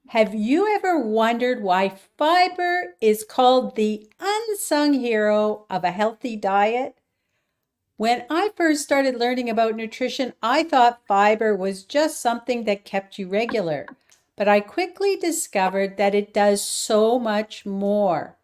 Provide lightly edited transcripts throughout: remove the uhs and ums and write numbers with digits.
Have you ever wondered why fiber is called the unsung hero of a healthy diet? When I first started learning about nutrition, I thought fiber was just something that kept you regular. But I quickly discovered that it does so much more.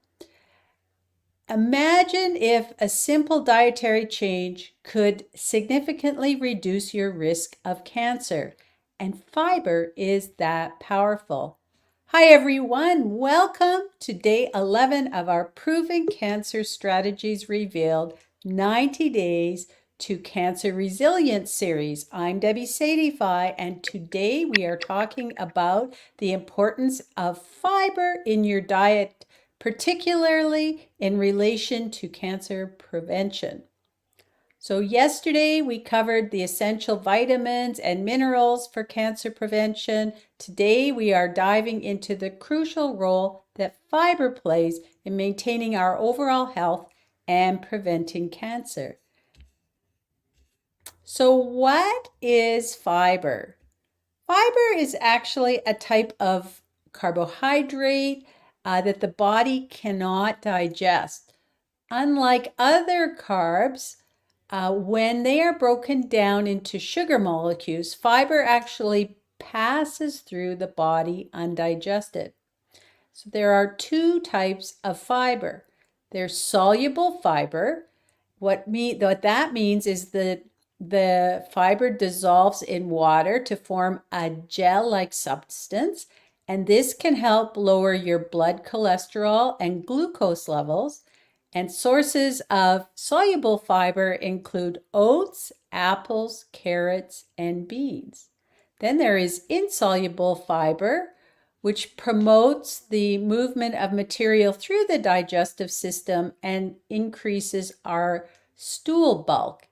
Imagine if a simple dietary change could significantly reduce your risk of cancer, and fiber is that powerful. Hi, everyone. Welcome to day 11 of our Proven Cancer Strategies Revealed 90 Days to Cancer Resilience series. I'm Debbie Sadify, and today we are talking about the importance of fiber in your diet, particularly in relation to cancer prevention. So yesterday we covered the essential vitamins and minerals for cancer prevention. Today we are diving into the crucial role that fiber plays in maintaining our overall health and preventing cancer. So what is fiber? Fiber is actually a type of carbohydrate that the body cannot digest. Unlike other carbs, when they are broken down into sugar molecules, fiber actually passes through the body undigested. So there are two types of fiber. There's soluble fiber. What that means is that the fiber dissolves in water to form a gel-like substance, and this can help lower your blood cholesterol and glucose levels. And sources of soluble fiber include oats, apples, carrots, and beans. Then there is insoluble fiber, which promotes the movement of material through the digestive system and increases our stool bulk.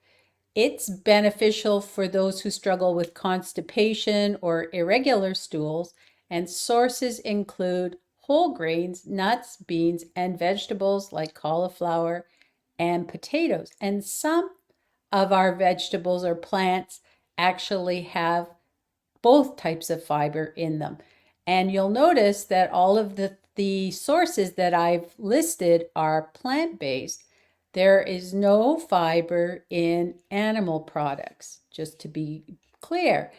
It's beneficial for those who struggle with constipation or irregular stools, and sources include whole grains, nuts, beans, and vegetables like cauliflower and potatoes. And some of our vegetables or plants actually have both types of fiber in them. And you'll notice that all of the sources that I've listed are plant-based. There is no fiber in animal products, just to be clear.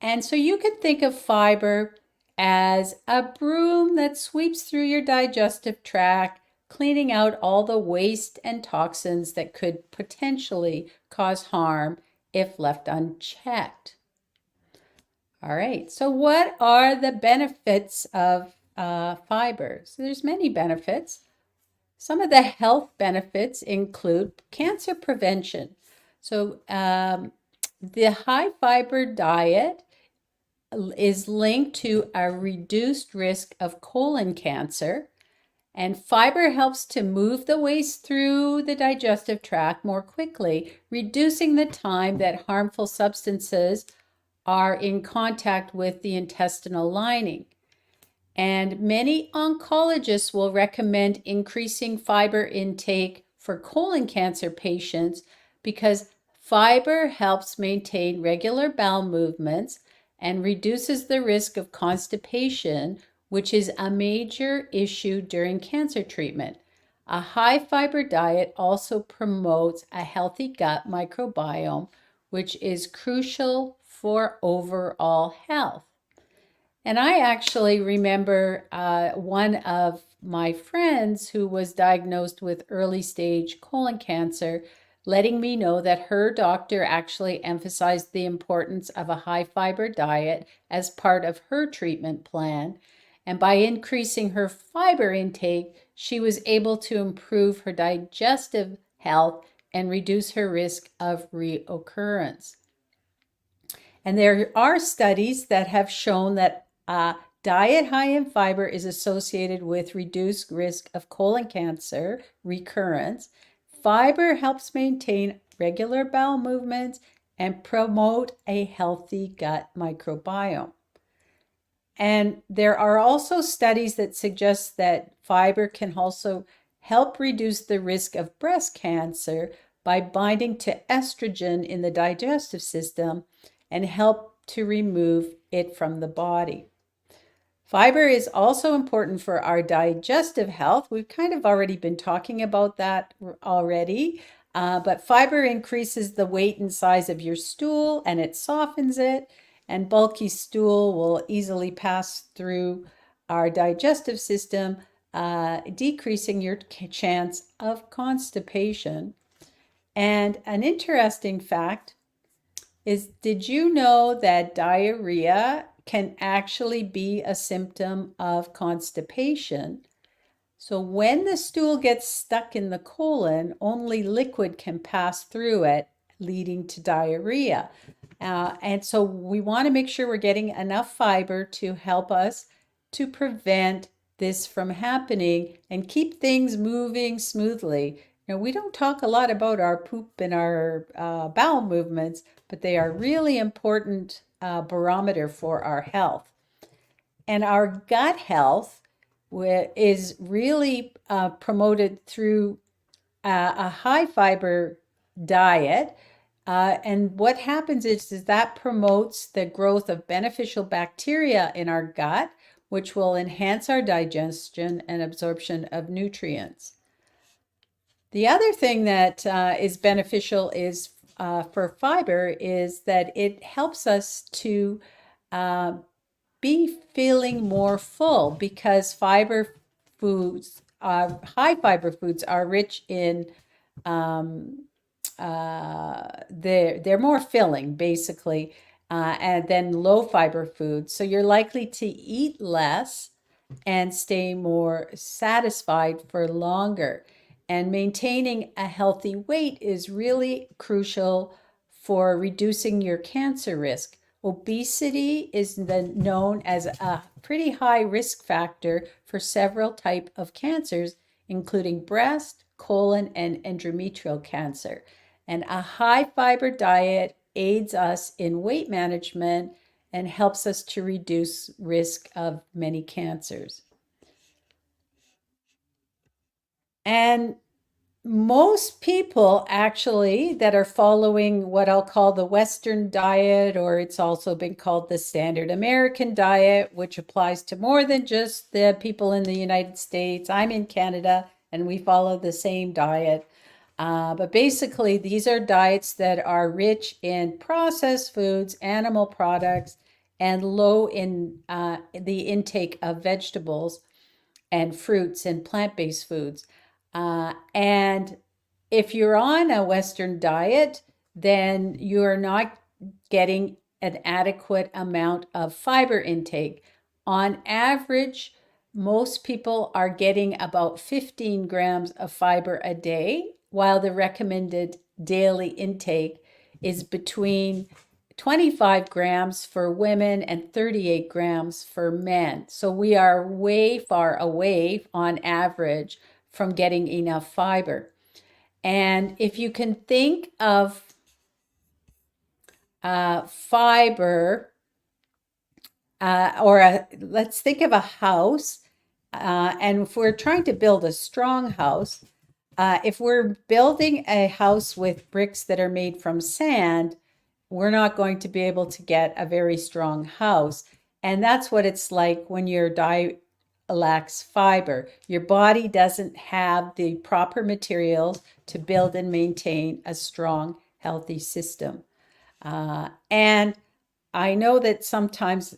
And so you can think of fiber as a broom that sweeps through your digestive tract, cleaning out all the waste and toxins that could potentially cause harm if left unchecked. All right, so what are the benefits of fiber? So there's many benefits. Some of the health benefits include cancer prevention. So the high fiber diet is linked to a reduced risk of colon cancer, and fiber helps to move the waste through the digestive tract more quickly, reducing the time that harmful substances are in contact with the intestinal lining. And many oncologists will recommend increasing fiber intake for colon cancer patients because fiber helps maintain regular bowel movements and reduces the risk of constipation, which is a major issue during cancer treatment. A high fiber diet also promotes a healthy gut microbiome, which is crucial for overall health. And I actually remember one of my friends who was diagnosed with early stage colon cancer letting me know that her doctor actually emphasized the importance of a high fiber diet as part of her treatment plan. And by increasing her fiber intake, she was able to improve her digestive health and reduce her risk of reoccurrence. And there are studies that have shown that diet high in fiber is associated with reduced risk of colon cancer recurrence. Fiber helps maintain regular bowel movements and promote a healthy gut microbiome. And there are also studies that suggest that fiber can also help reduce the risk of breast cancer by binding to estrogen in the digestive system and help to remove it from the body. Fiber is also important for our digestive health. We've kind of already been talking about that already, but fiber increases the weight and size of your stool and it softens it, and bulky stool will easily pass through our digestive system, decreasing your chance of constipation. And an interesting fact is, did you know that diarrhea can actually be a symptom of constipation? So when the stool gets stuck in the colon, only liquid can pass through it, leading to diarrhea. And so we want to make sure we're getting enough fiber to help us to prevent this from happening and keep things moving smoothly. We don't talk a lot about our poop and our bowel movements, but they are really important barometer for our health. And our gut health is really promoted through a high fiber diet. And what happens is that promotes the growth of beneficial bacteria in our gut, which will enhance our digestion and absorption of nutrients. The other thing that is beneficial is for fiber is that it helps us to be feeling more full, because fiber foods, high fiber foods, are rich in they're more filling basically, and then low fiber foods. So you're likely to eat less and stay more satisfied for longer. And maintaining a healthy weight is really crucial for reducing your cancer risk. Obesity is known as a pretty high risk factor for several types of cancers, including breast, colon, and endometrial cancer. And a high fiber diet aids us in weight management and helps us to reduce risk of many cancers. And most people actually that are following what I'll call the Western diet, or it's also been called the standard American diet, which applies to more than just the people in the United States. I'm in Canada and we follow the same diet. But basically, these are diets that are rich in processed foods, animal products, and low in the intake of vegetables and fruits and plant-based foods. And if you're on a Western diet, then you're not getting an adequate amount of fiber intake. On average, most people are getting about 15 grams of fiber a day, while the recommended daily intake is between 25 grams for women and 38 grams for men. So we are way far away on average from getting enough fiber. And if you can think of fiber, let's think of a house, and if we're trying to build a strong house, if we're building a house with bricks that are made from sand, we're not going to be able to get a very strong house. And that's what it's like when your diet lacks fiber. Your body doesn't have the proper materials to build and maintain a strong, healthy system. And I know that sometimes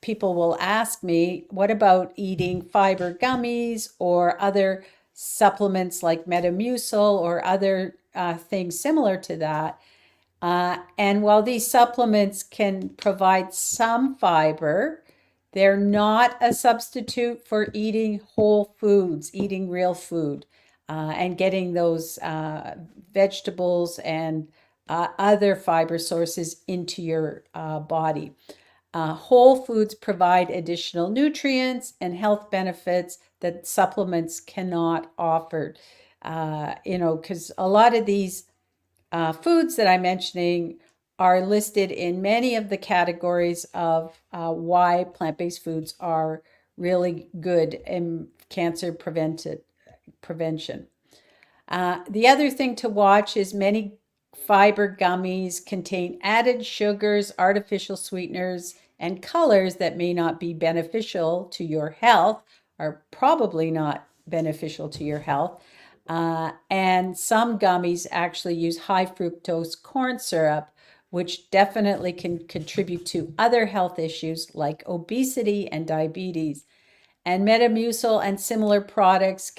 people will ask me, what about eating fiber gummies or other supplements like Metamucil or other things similar to that? And while these supplements can provide some fiber, they're not a substitute for eating whole foods, eating real food, and getting those vegetables and other fiber sources into your body. Whole foods provide additional nutrients and health benefits that supplements cannot offer. Because a lot of these foods that I'm mentioning are listed in many of the categories of why plant-based foods are really good in cancer prevention. The other thing to watch is many fiber gummies contain added sugars, artificial sweeteners, and colors that may not be beneficial to your health, are probably not beneficial to your health. And some gummies actually use high fructose corn syrup, which definitely can contribute to other health issues like obesity and diabetes. And Metamucil and similar products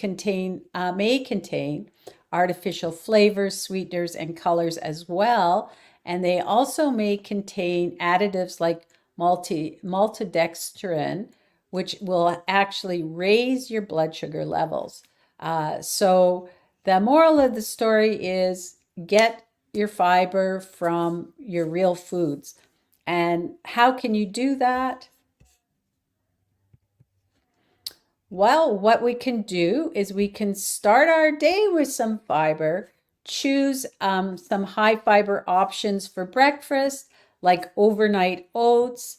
may contain artificial flavors, sweeteners, and colors as well. And they also may contain additives like maltodextrin, which will actually raise your blood sugar levels. So the moral of the story is get your fiber from your real foods. And how can you do that? Well, what we can do is we can start our day with some fiber, choose some high fiber options for breakfast, like overnight oats,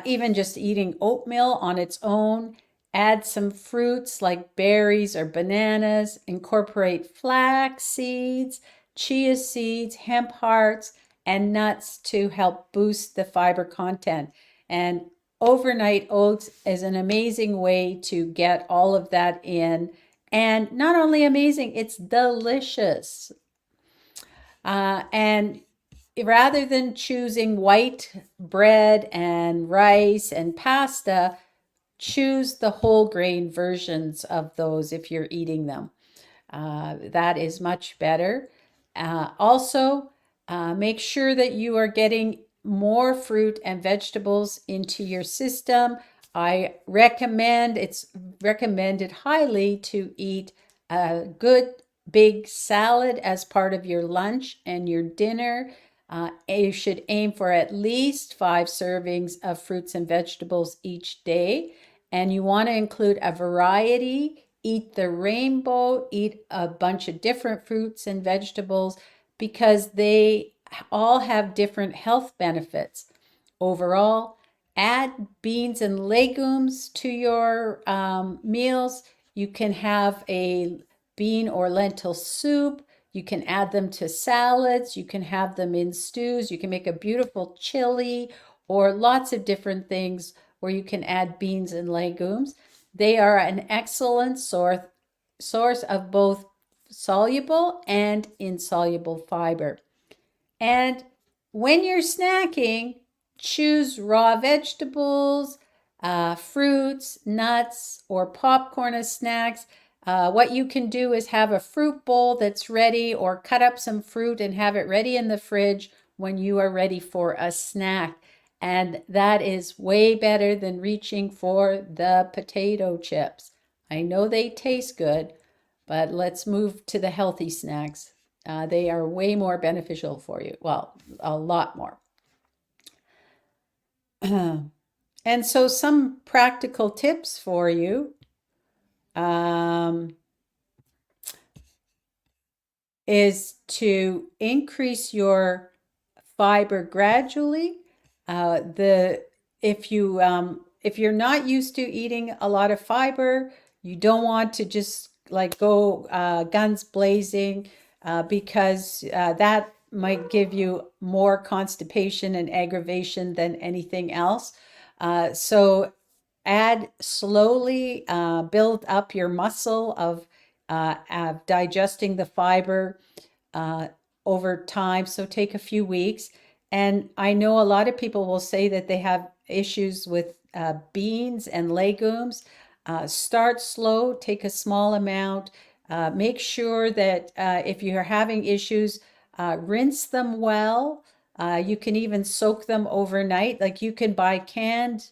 even just eating oatmeal on its own. Add some fruits like berries or bananas, incorporate flax seeds, chia seeds, hemp hearts, and nuts to help boost the fiber content. And overnight oats is an amazing way to get all of that in. And not only amazing, it's delicious. And rather than choosing white bread and rice and pasta, choose the whole grain versions of those if you're eating them. That is much better. Also, make sure that you are getting more fruit and vegetables into your system. It's recommended highly to eat a good big salad as part of your lunch and your dinner. You should aim for at least 5 servings of fruits and vegetables each day. And you want to include a variety. Eat the rainbow, eat a bunch of different fruits and vegetables because they all have different health benefits. Overall, add beans and legumes to your meals. You can have a bean or lentil soup. You can add them to salads. You can have them in stews. You can make a beautiful chili or lots of different things where you can add beans and legumes. They are an excellent source of both soluble and insoluble fiber. And when you're snacking, choose raw vegetables, fruits, nuts, or popcorn as snacks. What you can do is have a fruit bowl that's ready, or cut up some fruit and have it ready in the fridge when you are ready for a snack. And that is way better than reaching for the potato chips. I know they taste good, but let's move to the healthy snacks. They are way more beneficial for you. Well, a lot more. And so some practical tips for you is to increase your fiber gradually. If you're not used to eating a lot of fiber, you don't want to just like go guns blazing because that might give you more constipation and aggravation than anything else. So add slowly, build up your muscle of digesting the fiber over time. So take a few weeks. And I know a lot of people will say that they have issues with beans and legumes. Start slow, take a small amount. Make sure that if you're having issues, rinse them well. You can even soak them overnight. Like you can buy canned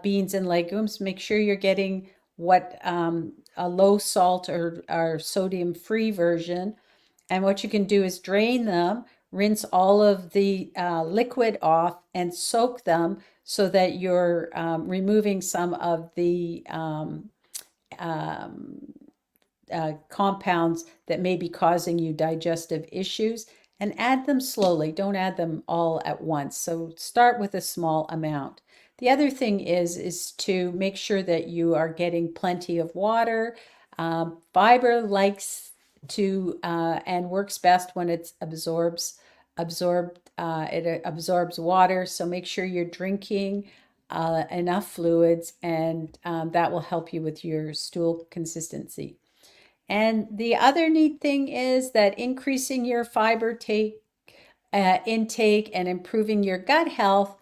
beans and legumes. Make sure you're getting what a low salt or sodium free version. And what you can do is drain them, rinse all of the liquid off, and soak them so that you're removing some of the compounds that may be causing you digestive issues, and add them slowly. Don't add them all at once. So start with a small amount. The other thing is to make sure that you are getting plenty of water. Fiber likes to and works best when it absorbs it absorbs water. So make sure you're drinking enough fluids, and that will help you with your stool consistency. And the other neat thing is that increasing your fiber intake and improving your gut health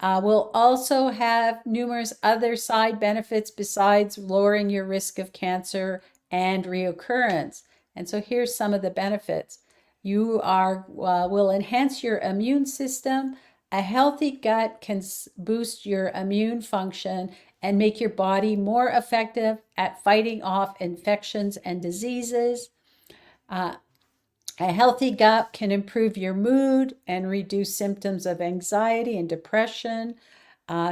will also have numerous other side benefits besides lowering your risk of cancer and reoccurrence. And so here's some of the benefits. You will enhance your immune system. A healthy gut can boost your immune function and make your body more effective at fighting off infections and diseases. Uh, a healthy gut can improve your mood and reduce symptoms of anxiety and depression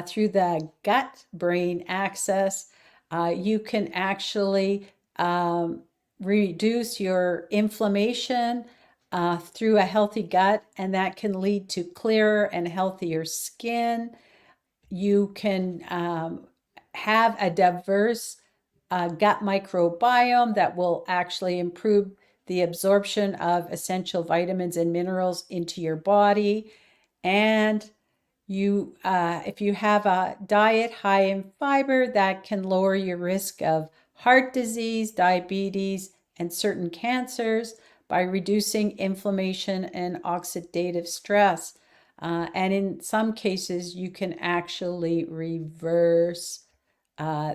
through the gut brain axis. You can actually reduce your inflammation through a healthy gut, and that can lead to clearer and healthier skin. You can have a diverse gut microbiome that will actually improve the absorption of essential vitamins and minerals into your body. And if you have a diet high in fiber, that can lower your risk of heart disease, diabetes, and certain cancers by reducing inflammation and oxidative stress. And in some cases, you can actually reverse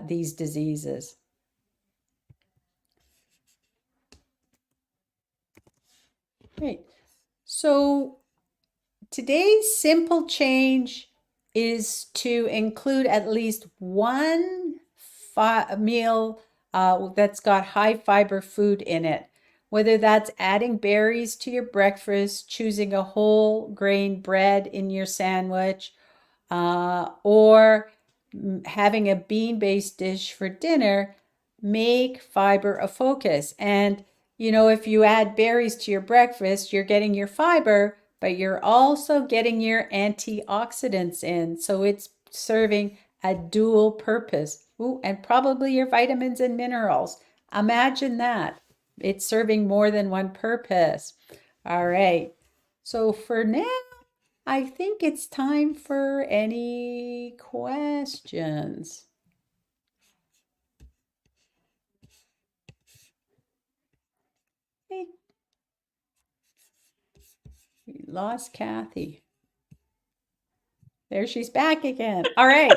these diseases. Great. So today's simple change is to include at least one meal that's got high fiber food in it. Whether that's adding berries to your breakfast, choosing a whole grain bread in your sandwich, or having a bean-based dish for dinner, make fiber a focus. And, if you add berries to your breakfast, you're getting your fiber, but you're also getting your antioxidants in. So it's serving a dual purpose. Ooh, and probably your vitamins and minerals. Imagine that. It's serving more than one purpose. All right. So for now, I think it's time for any questions. Hey, we lost Kathy. There she's back again. All right.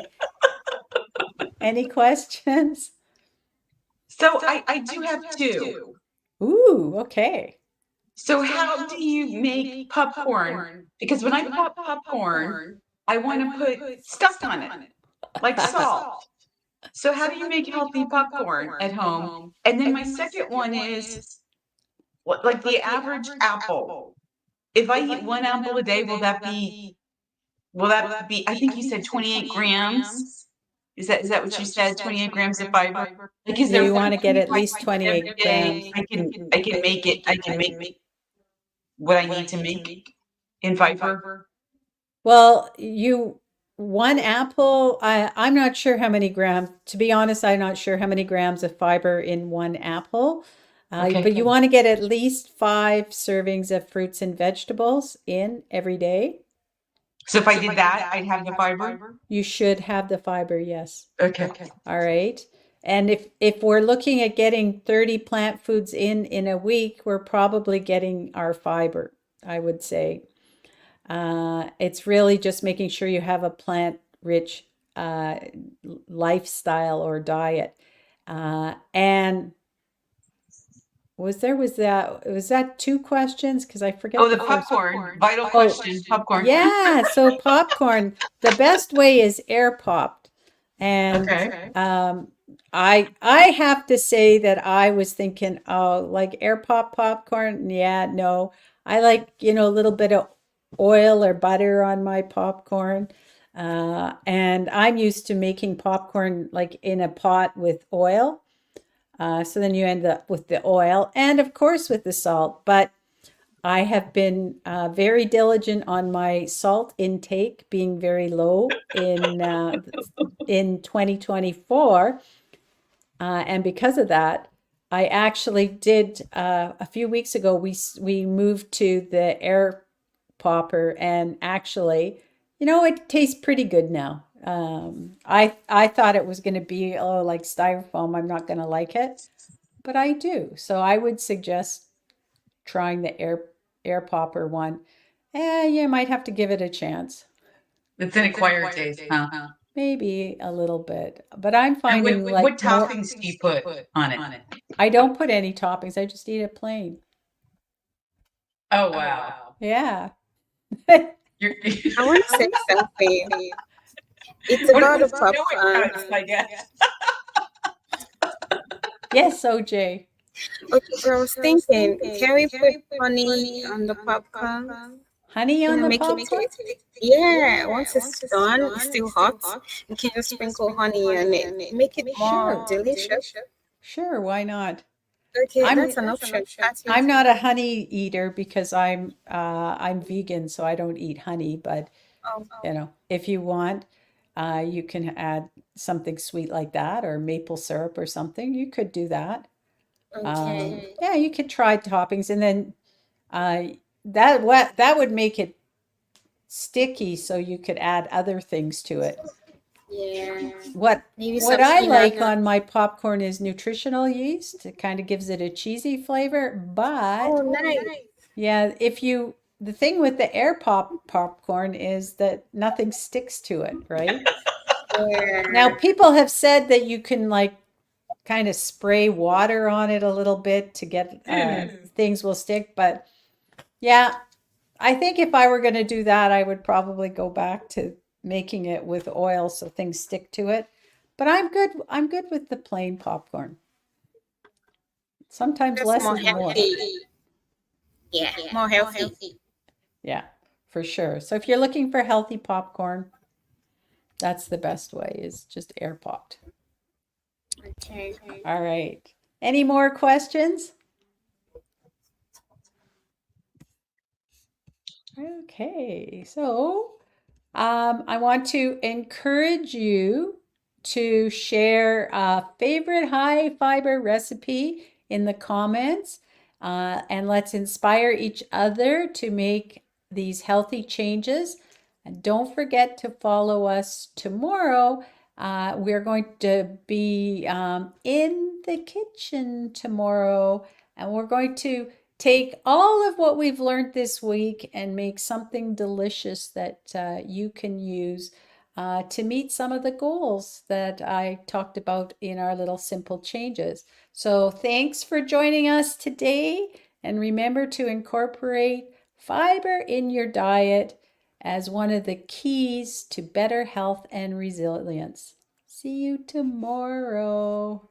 Any questions? So I do have two. Ooh, okay. So how do you make popcorn? Because when I pop popcorn, I want to put stuff on it, like salt. So how do you make healthy popcorn at home? And then my second one is like the average apple. If I eat one apple a day, will that be I think you said 28 grams? Is that what you said? 28 grams of fiber? Like is there You want one to get thing if at I least eat every 28 day grams. I can make what I need to make in fiber? Well, one apple, I'm not sure how many grams. To be honest, I'm not sure how many grams of fiber in one apple. But Okay. you want to get at least 5 servings of fruits and vegetables in every day. So if I did that, I'd have the fiber? You should have the fiber, yes. Okay. All right. And if we're looking at getting 30 plant foods in a week, we're probably getting our fiber, I would say. It's really just making sure you have a plant-rich uh, lifestyle or diet. And was that 2 questions? Because I forget Oh, the the first. popcorn, vital Oh, question, popcorn. yeah. So popcorn, the best way is air popped. And Okay. I have to say that I was thinking, oh, like air pop popcorn. Yeah, no. I like, a little bit of oil or butter on my popcorn. And I'm used to making popcorn like in a pot with oil. So then you end up with the oil and of course with the salt. But I have been very diligent on my salt intake being very low in 2024. And because of that, I actually did a few weeks ago. We moved to the air popper, and actually, it tastes pretty good now. I thought it was going to be like styrofoam. I'm not going to like it, but I do. So I would suggest trying the air popper one. You might have to give it a chance. It's an acquired taste, huh? Maybe a little bit, but I'm And finding what like more. toppings do you put on it? I don't put any toppings. I just eat it plain. Oh, wow. Yeah. You're I want to say something. It's what about the what's no popcorn. cuts, I guess. Yes, OJ. Okay, so I was thinking, can we put honey on the popcorn? Honey on the Make popcorn? it, yeah, once it's done, it's still hot. You can just sprinkle honey on it. Make it more Sure. delicious. Sure, why not? Okay, I'm that's an option. I'm not a honey eater because I'm vegan, so I don't eat honey, but Oh, if you want, you can add something sweet like that or maple syrup or something. You could do that. okay. Yeah, you could try toppings, and then that would make it sticky, so you could add other things to it. Yeah. What Maybe what some I like peanut. on my popcorn is nutritional yeast. It kind of gives it a cheesy flavor, but Oh, nice. yeah, the thing with the air popcorn is that nothing sticks to it, right? Now, Yeah. people have said that you can like kind of spray water on it a little bit to get things will stick, but yeah, I think if I were going to do that, I would probably go back to making it with oil so things stick to it. But I'm good with the plain popcorn. Sometimes Just less more is more. healthy. Yeah, more healthy. Yeah, for sure. So if you're looking for healthy popcorn, that's the best way is just air popped. Okay. All right. Any more questions? Okay, so I want to encourage you to share a favorite high fiber recipe in the comments, and let's inspire each other to make these healthy changes. And don't forget to follow us tomorrow. We're going to be in the kitchen tomorrow, and we're going to take all of what we've learned this week and make something delicious that you can use to meet some of the goals that I talked about in our little simple changes. So, thanks for joining us today. And remember to incorporate fiber in your diet as one of the keys to better health and resilience. See you tomorrow.